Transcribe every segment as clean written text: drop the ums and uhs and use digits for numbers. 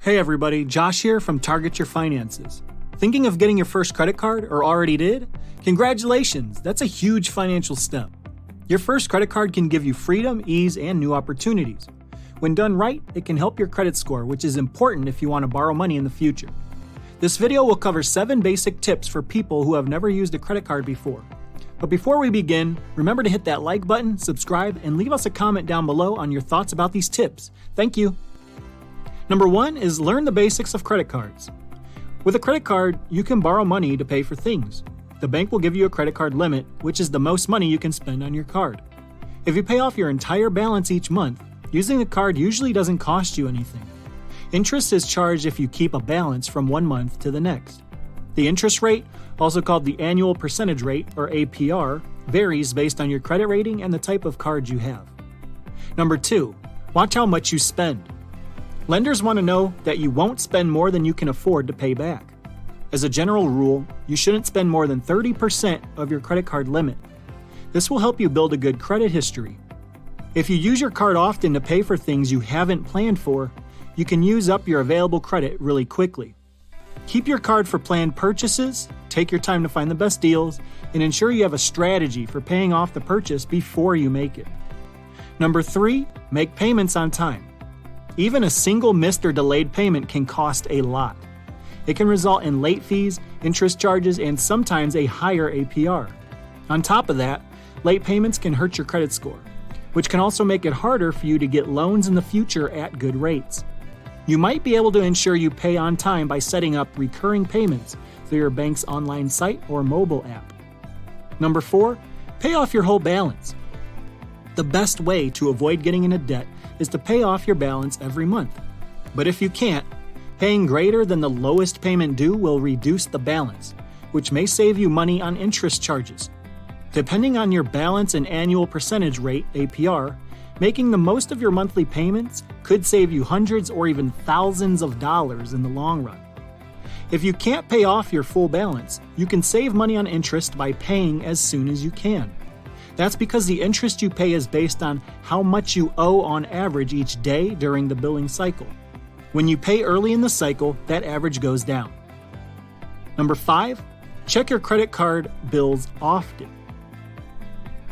Hey everybody, Josh here from Target Your Finances. Thinking of getting your first credit card or already did? Congratulations, that's a huge financial step. Your first credit card can give you freedom, ease, and new opportunities. When done right, it can help your credit score, which is important if you want to borrow money in the future. This video will cover 7 basic tips for people who have never used a credit card before. But before we begin, remember to hit that like button, subscribe, and leave us a comment down below on your thoughts about these tips. Thank you. Number 1 is learn the basics of credit cards. With a credit card, you can borrow money to pay for things. The bank will give you a credit card limit, which is the most money you can spend on your card. If you pay off your entire balance each month, using the card usually doesn't cost you anything. Interest is charged if you keep a balance from one month to the next. The interest rate, also called the annual percentage rate or APR, varies based on your credit rating and the type of card you have. Number 2, watch how much you spend. Lenders want to know that you won't spend more than you can afford to pay back. As a general rule, you shouldn't spend more than 30% of your credit card limit. This will help you build a good credit history. If you use your card often to pay for things you haven't planned for, you can use up your available credit really quickly. Keep your card for planned purchases, take your time to find the best deals, and ensure you have a strategy for paying off the purchase before you make it. Number 3, make payments on time. Even a single missed or delayed payment can cost a lot. It can result in late fees, interest charges, and sometimes a higher APR. On top of that, late payments can hurt your credit score, which can also make it harder for you to get loans in the future at good rates. You might be able to ensure you pay on time by setting up recurring payments through your bank's online site or mobile app. Number 4, pay off your whole balance. The best way to avoid getting into debt is to pay off your balance every month. But if you can't, paying greater than the lowest payment due will reduce the balance, which may save you money on interest charges. Depending on your balance and annual percentage rate, APR, making the most of your monthly payments could save you hundreds or even thousands of dollars in the long run. If you can't pay off your full balance, you can save money on interest by paying as soon as you can. That's because the interest you pay is based on how much you owe on average each day during the billing cycle. When you pay early in the cycle, that average goes down. Number 5, check your credit card bills often.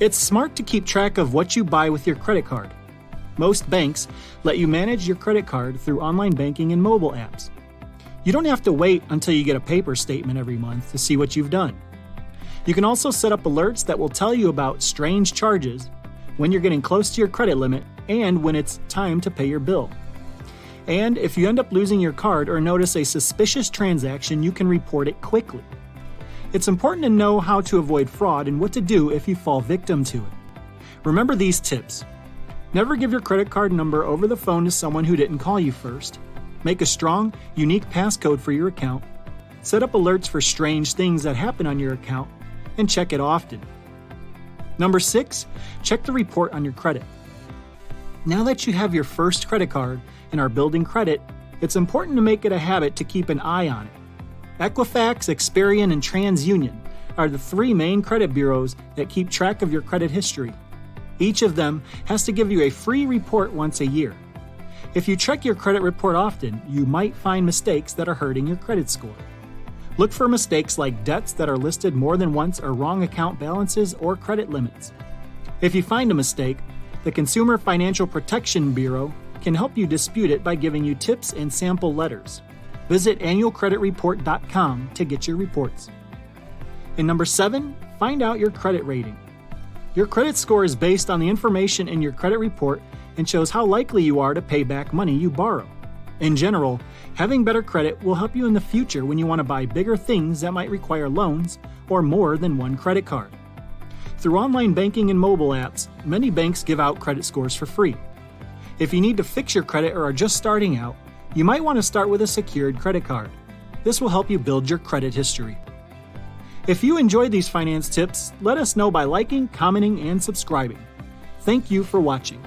It's smart to keep track of what you buy with your credit card. Most banks let you manage your credit card through online banking and mobile apps. You don't have to wait until you get a paper statement every month to see what you've done. You can also set up alerts that will tell you about strange charges, when you're getting close to your credit limit, and when it's time to pay your bill. And if you end up losing your card or notice a suspicious transaction, you can report it quickly. It's important to know how to avoid fraud and what to do if you fall victim to it. Remember these tips. Never give your credit card number over the phone to someone who didn't call you first. Make a strong, unique passcode for your account. Set up alerts for strange things that happen on your account, and check it often. Number 6, check the report on your credit. Now that you have your first credit card and are building credit, it's important to make it a habit to keep an eye on it. Equifax, Experian, and TransUnion are the 3 main credit bureaus that keep track of your credit history. Each of them has to give you a free report once a year. If you check your credit report often, you might find mistakes that are hurting your credit score. Look for mistakes like debts that are listed more than once or wrong account balances or credit limits. If you find a mistake, the Consumer Financial Protection Bureau can help you dispute it by giving you tips and sample letters. Visit annualcreditreport.com to get your reports. And number 7, find out your credit rating. Your credit score is based on the information in your credit report and shows how likely you are to pay back money you borrow. In general, having better credit will help you in the future when you want to buy bigger things that might require loans or more than one credit card. Through online banking and mobile apps, many banks give out credit scores for free. If you need to fix your credit or are just starting out, you might want to start with a secured credit card. This will help you build your credit history. If you enjoyed these finance tips, let us know by liking, commenting, and subscribing. Thank you for watching.